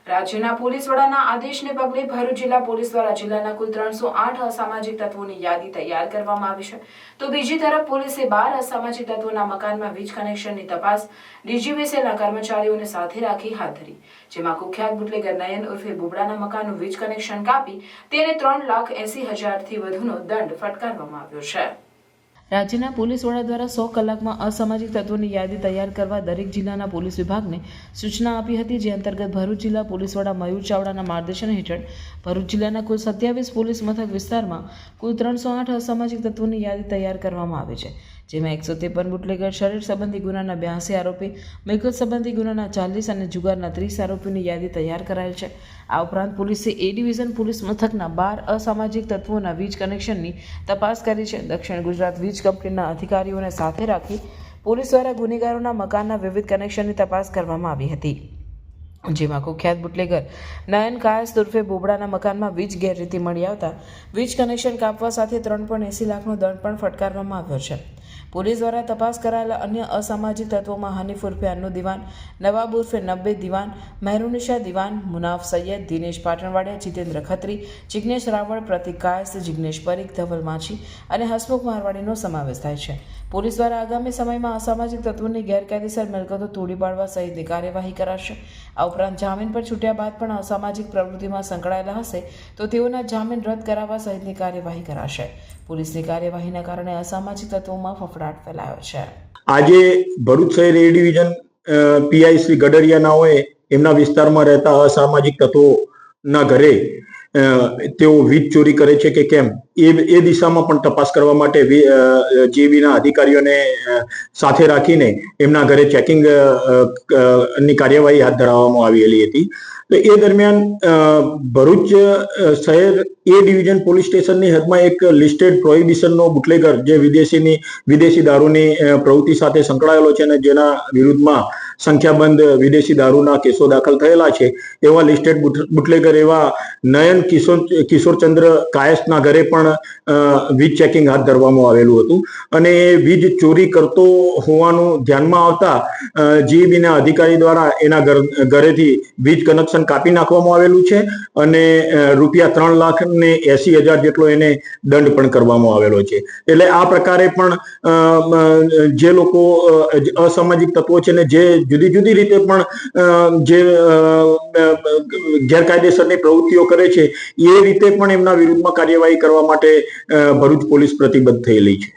રાજ્યના પોલીસ વડાના આદેશને પગલે ભરૂચ જિલ્લા પોલીસ દ્વારા જિલ્લાના કુલ 308 અસામાજિક તત્વોની યાદી તૈયાર કરવામાં આવી છે, તો બીજી તરફ પોલીસે 12 અસામાજિક તત્વોના મકાનમાં વીજ કનેક્શનની તપાસ ડીજીવીસીએલના કર્મચારીઓને સાથે રાખી હાથ ધરી, જેમાં કુખ્યાત બુટલેગર નયન ઉર્ફે બોબડાના મકાનનું વીજ કનેક્શન કાપી તેને 3,80,000થી વધુનો દંડ ફટકારવામાં આવ્યો છે। રાજ્યના પોલીસ વડા દ્વારા 100 કલાકમાં અસામાજિક તત્વોની યાદી તૈયાર કરવા દરેક જિલ્લાના પોલીસ વિભાગને સૂચના આપી હતી, જે અંતર્ગત ભરૂચ જિલ્લા પોલીસ વડા મયુર ચાવડાના માર્ગદર્શન હેઠળ ભરૂચ જિલ્લાના કુલ 27 પોલીસ મથક વિસ્તારમાં કુલ 308 અસામાજિક તત્વોની યાદી તૈયાર કરવામાં આવી છે, જેમાં 153 બુટલેગર, શરીર સંબંધી ગુનાના 82 આરોપી, મિલકત સંબંધી ગુનાના 40 અને જુગારના 30 આરોપીની યાદી તૈયાર કરાયેલ છે। આ ઉપરાંત પોલીસે એ ડિવિઝન પોલીસ મથકના 12 અસામાજિક તત્વોના વીજ કનેક્શનની તપાસ કરી છે। દક્ષિણ ગુજરાત વીજ કંપનીના અધિકારીઓને સાથે રાખી પોલીસ દ્વારા ગુનેગારોના મકાનના વિવિધ કનેક્શનની તપાસ કરવામાં આવી હતી, જેમાં કુખ્યાત બુટલેગર નયન કાયસ્થ ઉર્ફે બોબડાના મકાનમાં વીજ ગેરરીતિ મળી આવતા વીજ કનેક્શન કાપવા સાથે 3.80 લાખનો દંડ પણ ફટકારવામાં આવ્યો છે। પોલીસ દ્વારા તપાસ કરાયેલા અન્ય અસામાજિક તત્વોમાં હનીફ ઉર્ફે અન્નુ દિવાન, નવાબ ઉર્ફે 90 દિવાન, મહેરુનિશા દિવાન, મુનાફ સૈયદ, દિનેશ પાટણવાડિયા, જીતેન્દ્ર ખત્રી, જિગ્નેશ રાવળ, પ્રતિક કાયસ્થ, જિગ્નેશ પરીખ, ધવલ માછી અને હસમુખ મારવાડીનો સમાવેશ થાય છે। પોલીસ દ્વારા આગામી સમયમાં અસામાજિક તત્વોની ગેરકાયદેસર મિલકતો તોડી પાડવા સહિતની કાર્યવાહી કરાશે। આ ઉપરાંત જામીન પર છૂટ્યા બાદ પણ અસામાજિક પ્રવૃત્તિમાં સંકળાયેલા હશે તો તેઓના જામીન રદ કરાવવા સહિતની કાર્યવાહી કરાશે। પોલીસની કાર્યવાહીના કારણે અસામાજિક તત્વોમાં ફફડાટ ફેલાયો છે। આજે ભરૂચ શહેર એ ડિવિઝન પીઆઈ શ્રી ગડરિયાનાઓએ એમના વિસ્તારમાં રહેતા અસામાજિક તત્વોના ઘરે તેઓ વીજ ચોરી કરે છે કે કેમ એ દિશામાં પણ તપાસ કરવા માટે જીબીના અધિકારીઓને સાથે રાખીને એમના ઘરે ચેકિંગ ની કાર્યવાહી હાથ ધરવામાં આવેલી હતી। તો એ દરમિયાન ભરૂચ શહેર એ ડિવિઝન પોલીસ સ્ટેશનની હદમાં એક લિસ્ટેડ પ્રોહિબિશનનો બુટલેગર જે વિદેશી દારૂની પ્રવૃત્તિ સાથે સંકળાયેલો છે અને જેના વિરુદ્ધમાં સંખ્યાબંધ વિદેશી દારૂના કેસો દાખલ થયેલા છે, એવા લિસ્ટેડ બુટલેગર એવા નયન કિશોરચંદ્ર કાયસ્થના ઘરે પણ વીજ ચેકિંગ હાથ ધરવામાં આવેલું હતું અને એ વીજ ચોરી કરતો હોવાનું ધ્યાનમાં આવતા જીબીના અધિકારી દ્વારા એના ઘરેથી વીજ કનેક્શન કાપી નાખવામાં આવેલું છે અને રૂપિયા 3,80,000 જેટલો એને દંડ પણ કરવામાં આવેલો છે। એટલે આ પ્રકારે પણ જે લોકો અસામાજિક તત્વો છે ને જે જુદી જુદી રીતે પણ જે ગેરકાયદેસરની પ્રવૃત્તિઓ કરે છે એ રીતે પણ એમના વિરુદ્ધમાં કાર્યવાહી કરવા માટે ભરૂચ પોલીસ પ્રતિબદ્ધ થયેલી છે।